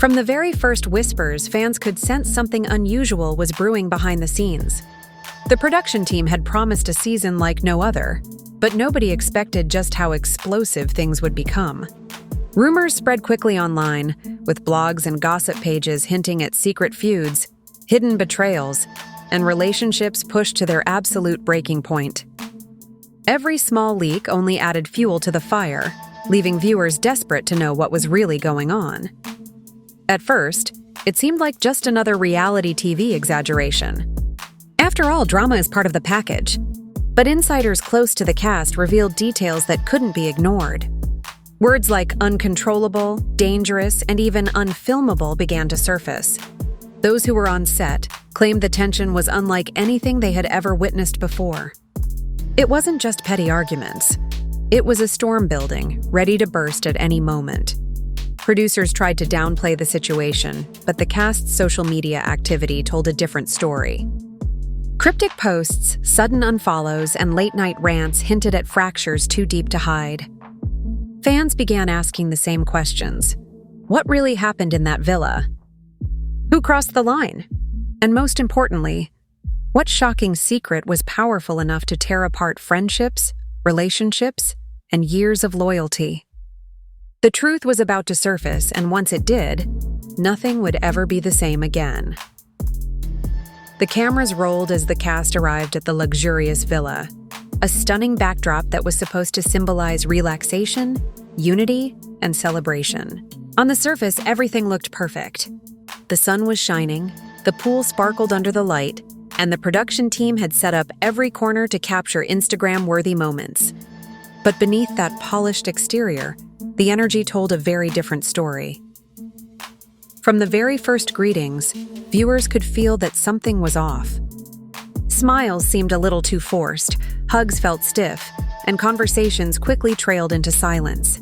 From the very first whispers, fans could sense something unusual was brewing behind the scenes. The production team had promised a season like no other, but nobody expected just how explosive things would become. Rumors spread quickly online, with blogs and gossip pages hinting at secret feuds, hidden betrayals, and relationships pushed to their absolute breaking point. Every small leak only added fuel to the fire, leaving viewers desperate to know what was really going on. At first, it seemed like just another reality TV exaggeration. After all, drama is part of the package. But insiders close to the cast revealed details that couldn't be ignored. Words like uncontrollable, dangerous, and even unfilmable began to surface. Those who were on set claimed the tension was unlike anything they had ever witnessed before. It wasn't just petty arguments. It was a storm building, ready to burst at any moment. Producers tried to downplay the situation, but the cast's social media activity told a different story. Cryptic posts, sudden unfollows, and late-night rants hinted at fractures too deep to hide. Fans began asking the same questions. What really happened in that villa? Who crossed the line? And most importantly, what shocking secret was powerful enough to tear apart friendships, relationships, and years of loyalty? The truth was about to surface, and once it did, nothing would ever be the same again. The cameras rolled as the cast arrived at the luxurious villa, a stunning backdrop that was supposed to symbolize relaxation, unity, and celebration. On the surface, everything looked perfect. The sun was shining, the pool sparkled under the light, and the production team had set up every corner to capture Instagram-worthy moments. But beneath that polished exterior, the energy told a very different story. From the very first greetings, viewers could feel that something was off. Smiles seemed a little too forced, hugs felt stiff, and conversations quickly trailed into silence.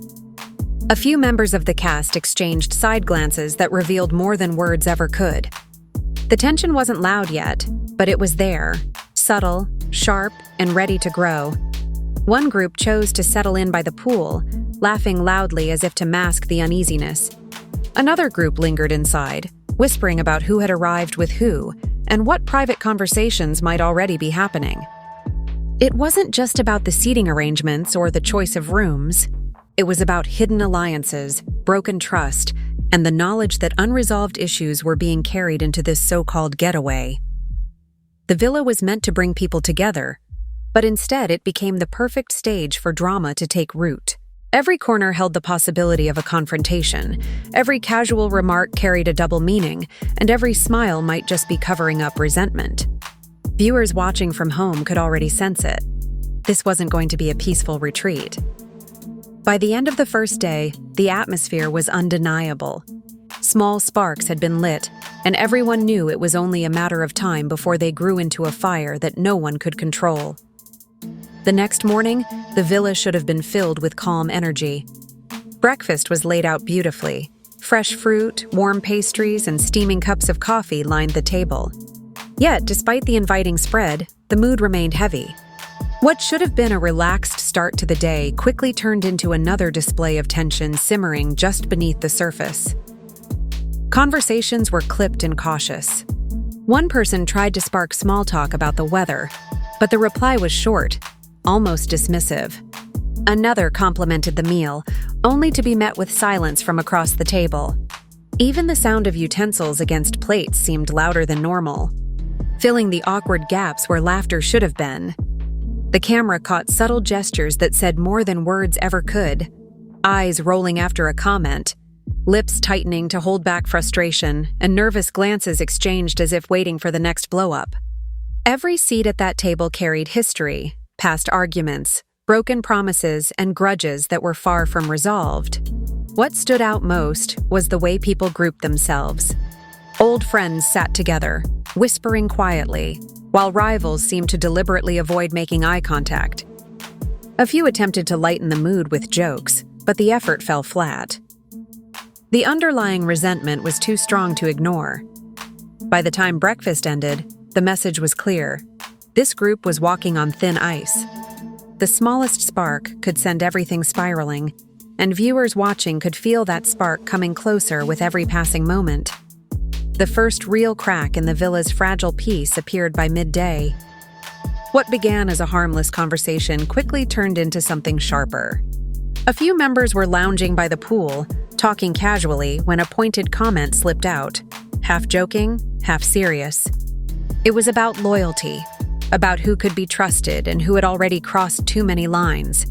A few members of the cast exchanged side glances that revealed more than words ever could. The tension wasn't loud yet, but it was there, subtle, sharp, and ready to grow. One group chose to settle in by the pool, laughing loudly as if to mask the uneasiness. Another group lingered inside, whispering about who had arrived with who and what private conversations might already be happening. It wasn't just about the seating arrangements or the choice of rooms. It was about hidden alliances, broken trust, and the knowledge that unresolved issues were being carried into this so-called getaway. The villa was meant to bring people together, but instead it became the perfect stage for drama to take root. Every corner held the possibility of a confrontation, every casual remark carried a double meaning, and every smile might just be covering up resentment. Viewers watching from home could already sense it. This wasn't going to be a peaceful retreat. By the end of the first day, the atmosphere was undeniable. Small sparks had been lit, and everyone knew it was only a matter of time before they grew into a fire that no one could control. The next morning, the villa should have been filled with calm energy. Breakfast was laid out beautifully. Fresh fruit, warm pastries, and steaming cups of coffee lined the table. Yet, despite the inviting spread, the mood remained heavy. What should have been a relaxed start to the day quickly turned into another display of tension simmering just beneath the surface. Conversations were clipped and cautious. One person tried to spark small talk about the weather, but the reply was short, almost dismissive. Another complimented the meal, only to be met with silence from across the table. Even the sound of utensils against plates seemed louder than normal, filling the awkward gaps where laughter should have been. The camera caught subtle gestures that said more than words ever could, eyes rolling after a comment, lips tightening to hold back frustration, and nervous glances exchanged as if waiting for the next blow-up. Every seat at that table carried history, past arguments, broken promises, and grudges that were far from resolved. What stood out most was the way people grouped themselves. Old friends sat together, whispering quietly, while rivals seemed to deliberately avoid making eye contact. A few attempted to lighten the mood with jokes, but the effort fell flat. The underlying resentment was too strong to ignore. By the time breakfast ended, the message was clear. This group was walking on thin ice. The smallest spark could send everything spiraling, and viewers watching could feel that spark coming closer with every passing moment. The first real crack in the villa's fragile peace appeared by midday. What began as a harmless conversation quickly turned into something sharper. A few members were lounging by the pool, talking casually, when a pointed comment slipped out, half joking, half serious. It was about loyalty, about who could be trusted and who had already crossed too many lines.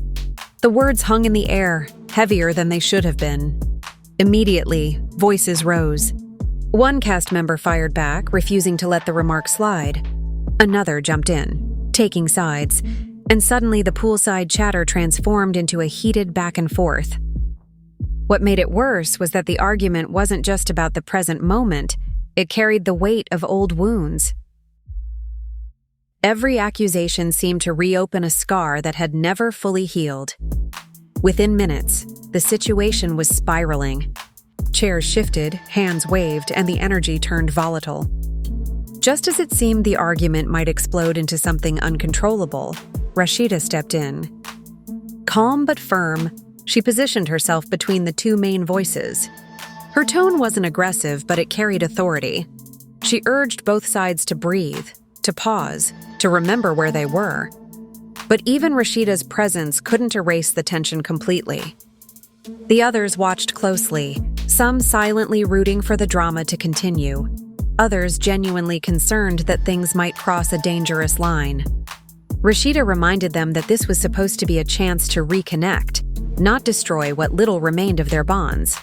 The words hung in the air, heavier than they should have been. Immediately, voices rose. One cast member fired back, refusing to let the remark slide. Another jumped in, taking sides, and suddenly the poolside chatter transformed into a heated back and forth. What made it worse was that the argument wasn't just about the present moment, it carried the weight of old wounds. Every accusation seemed to reopen a scar that had never fully healed. Within minutes, the situation was spiraling. Chairs shifted, hands waved, and the energy turned volatile. Just as it seemed the argument might explode into something uncontrollable, Rashida stepped in. Calm but firm, she positioned herself between the two main voices. Her tone wasn't aggressive, but it carried authority. She urged both sides to breathe, to pause, to remember where they were. But even Rashida's presence couldn't erase the tension completely. The others watched closely, some silently rooting for the drama to continue, others genuinely concerned that things might cross a dangerous line. Rashida reminded them that this was supposed to be a chance to reconnect, not destroy what little remained of their bonds.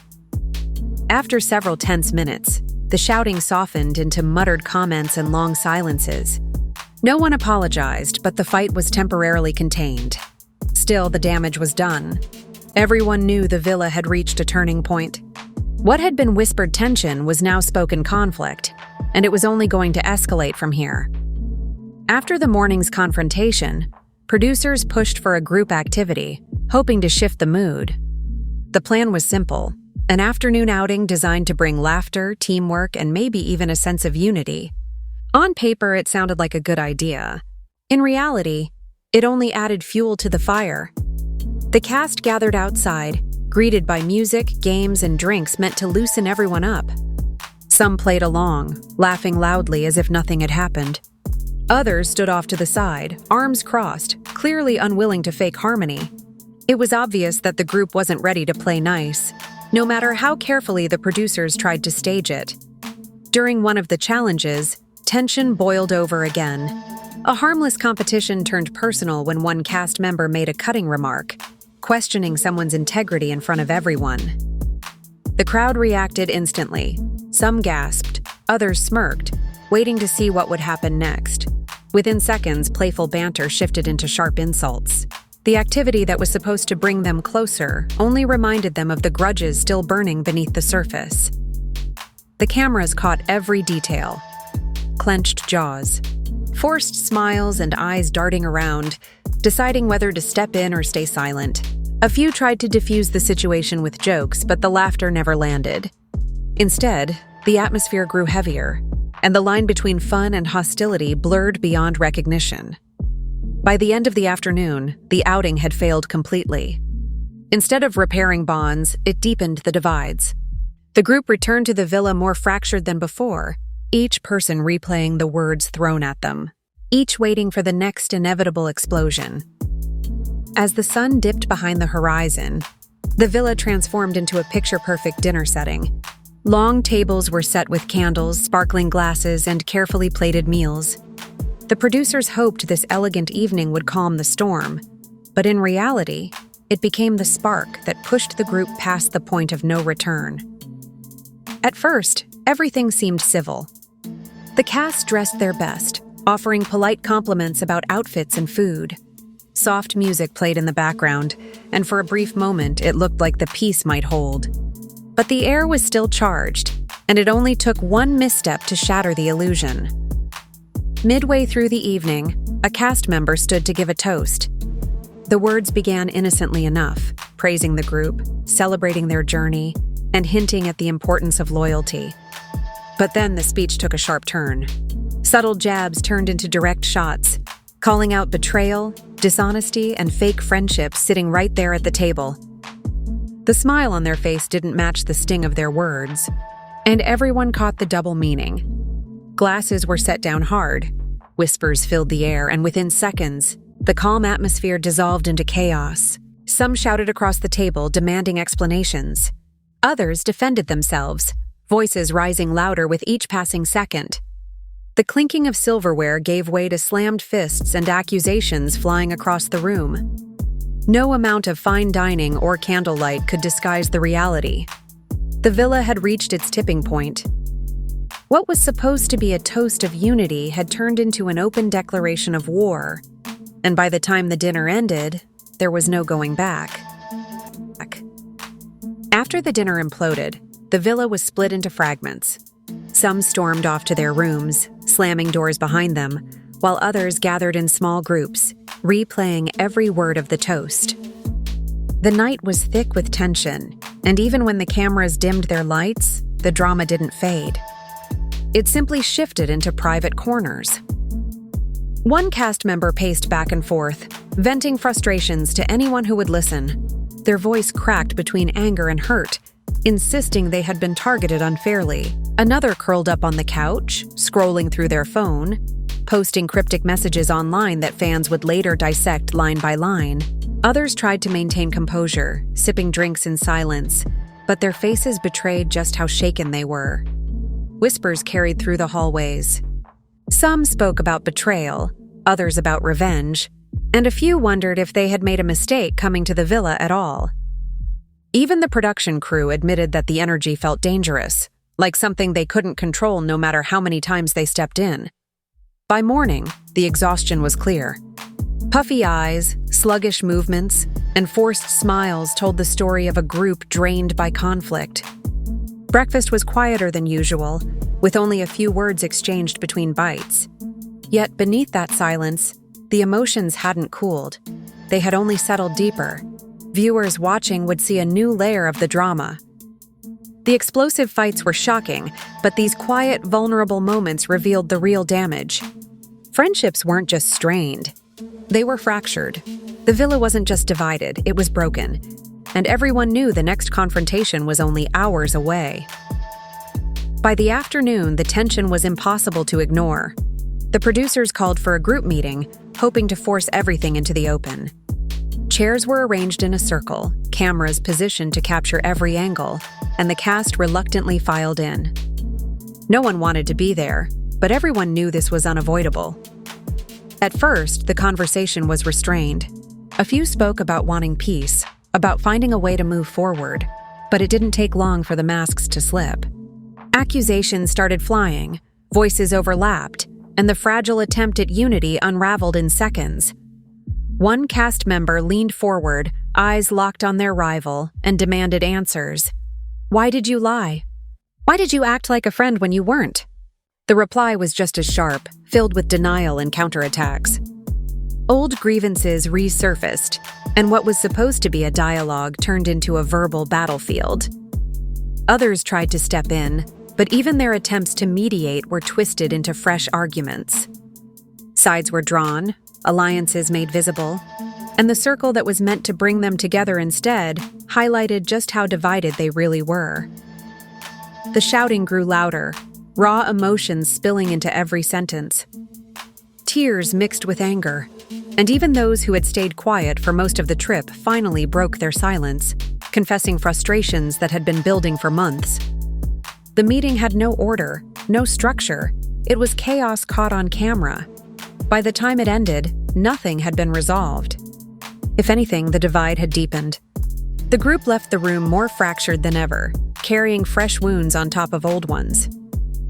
After several tense minutes, the shouting softened into muttered comments and long silences. No one apologized, but the fight was temporarily contained. Still, the damage was done. Everyone knew the villa had reached a turning point. What had been whispered tension was now spoken conflict, and it was only going to escalate from here. After the morning's confrontation, producers pushed for a group activity, hoping to shift the mood. The plan was simple: an afternoon outing designed to bring laughter, teamwork, and maybe even a sense of unity. On paper, it sounded like a good idea. In reality, it only added fuel to the fire. The cast gathered outside, greeted by music, games, and drinks meant to loosen everyone up. Some played along, laughing loudly as if nothing had happened. Others stood off to the side, arms crossed, clearly unwilling to fake harmony. It was obvious that the group wasn't ready to play nice, no matter how carefully the producers tried to stage it. During one of the challenges, tension boiled over again. A harmless competition turned personal when one cast member made a cutting remark, questioning someone's integrity in front of everyone. The crowd reacted instantly. Some gasped, others smirked, waiting to see what would happen next. Within seconds, playful banter shifted into sharp insults. The activity that was supposed to bring them closer only reminded them of the grudges still burning beneath the surface. The cameras caught every detail. Clenched jaws, forced smiles, and eyes darting around, deciding whether to step in or stay silent. A few tried to diffuse the situation with jokes, but the laughter never landed. Instead, the atmosphere grew heavier, and the line between fun and hostility blurred beyond recognition. By the end of the afternoon, the outing had failed completely. Instead of repairing bonds, it deepened the divides. The group returned to the villa more fractured than before, each person replaying the words thrown at them, each waiting for the next inevitable explosion. As the sun dipped behind the horizon, the villa transformed into a picture-perfect dinner setting. Long tables were set with candles, sparkling glasses, and carefully plated meals. The producers hoped this elegant evening would calm the storm, but in reality, it became the spark that pushed the group past the point of no return. At first, everything seemed civil. The cast dressed their best, offering polite compliments about outfits and food. Soft music played in the background, and for a brief moment, it looked like the peace might hold. But the air was still charged, and it only took one misstep to shatter the illusion. Midway through the evening, a cast member stood to give a toast. The words began innocently enough, praising the group, celebrating their journey, and hinting at the importance of loyalty. But then the speech took a sharp turn. Subtle jabs turned into direct shots, calling out betrayal, dishonesty, and fake friendships sitting right there at the table. The smile on their face didn't match the sting of their words, and everyone caught the double meaning. Glasses were set down hard, whispers filled the air, and within seconds, the calm atmosphere dissolved into chaos. Some shouted across the table, demanding explanations. Others defended themselves, voices rising louder with each passing second. The clinking of silverware gave way to slammed fists and accusations flying across the room. No amount of fine dining or candlelight could disguise the reality. The villa had reached its tipping point. What was supposed to be a toast of unity had turned into an open declaration of war, and by the time the dinner ended, there was no going back. After the dinner imploded, the villa was split into fragments. Some stormed off to their rooms, slamming doors behind them, while others gathered in small groups, replaying every word of the toast. The night was thick with tension, and even when the cameras dimmed their lights, the drama didn't fade. It simply shifted into private corners. One cast member paced back and forth, venting frustrations to anyone who would listen. Their voice cracked between anger and hurt, insisting they had been targeted unfairly. Another curled up on the couch, scrolling through their phone, posting cryptic messages online that fans would later dissect line by line. Others tried to maintain composure, sipping drinks in silence, but their faces betrayed just how shaken they were. Whispers carried through the hallways. Some spoke about betrayal, others about revenge, and a few wondered if they had made a mistake coming to the villa at all. Even the production crew admitted that the energy felt dangerous, like something they couldn't control no matter how many times they stepped in. By morning, the exhaustion was clear. Puffy eyes, sluggish movements, and forced smiles told the story of a group drained by conflict. Breakfast was quieter than usual, with only a few words exchanged between bites. Yet beneath that silence, the emotions hadn't cooled. They had only settled deeper. Viewers watching would see a new layer of the drama. The explosive fights were shocking, but these quiet, vulnerable moments revealed the real damage. Friendships weren't just strained. They were fractured. The villa wasn't just divided, it was broken. And everyone knew the next confrontation was only hours away. By the afternoon, the tension was impossible to ignore. The producers called for a group meeting, hoping to force everything into the open. Chairs were arranged in a circle, cameras positioned to capture every angle, and the cast reluctantly filed in. No one wanted to be there, but everyone knew this was unavoidable. At first, the conversation was restrained. A few spoke about wanting peace, about finding a way to move forward, but it didn't take long for the masks to slip. Accusations started flying, voices overlapped, and the fragile attempt at unity unraveled in seconds. One cast member leaned forward, eyes locked on their rival, and demanded answers. "Why did you lie? Why did you act like a friend when you weren't?" The reply was just as sharp, filled with denial and counterattacks. Old grievances resurfaced, and what was supposed to be a dialogue turned into a verbal battlefield. Others tried to step in, but even their attempts to mediate were twisted into fresh arguments. Sides were drawn, alliances made visible, and the circle that was meant to bring them together instead highlighted just how divided they really were. The shouting grew louder, raw emotions spilling into every sentence. Tears mixed with anger, and even those who had stayed quiet for most of the trip finally broke their silence, confessing frustrations that had been building for months. The meeting had no order, no structure. It was chaos caught on camera. By the time it ended, nothing had been resolved. If anything, the divide had deepened. The group left the room more fractured than ever, carrying fresh wounds on top of old ones.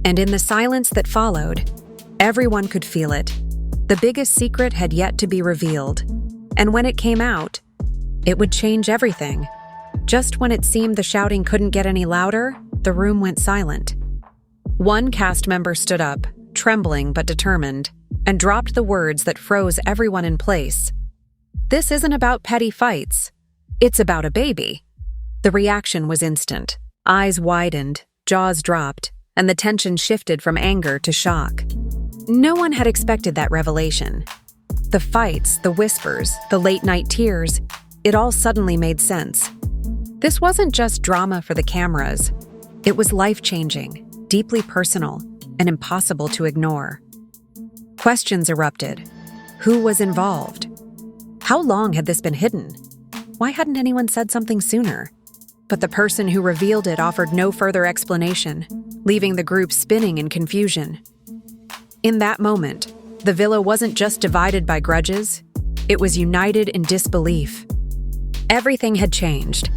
And in the silence that followed, everyone could feel it. The biggest secret had yet to be revealed. And when it came out, it would change everything. Just when it seemed the shouting couldn't get any louder, the room went silent. One cast member stood up, trembling but determined, and dropped the words that froze everyone in place. "This isn't about petty fights. It's about a baby." The reaction was instant. Eyes widened, jaws dropped, and the tension shifted from anger to shock. No one had expected that revelation. The fights, the whispers, the late-night tears, it all suddenly made sense. This wasn't just drama for the cameras. It was life-changing, deeply personal, and impossible to ignore. Questions erupted. Who was involved? How long had this been hidden? Why hadn't anyone said something sooner? But the person who revealed it offered no further explanation, leaving the group spinning in confusion. In that moment, the villa wasn't just divided by grudges, it was united in disbelief. Everything had changed.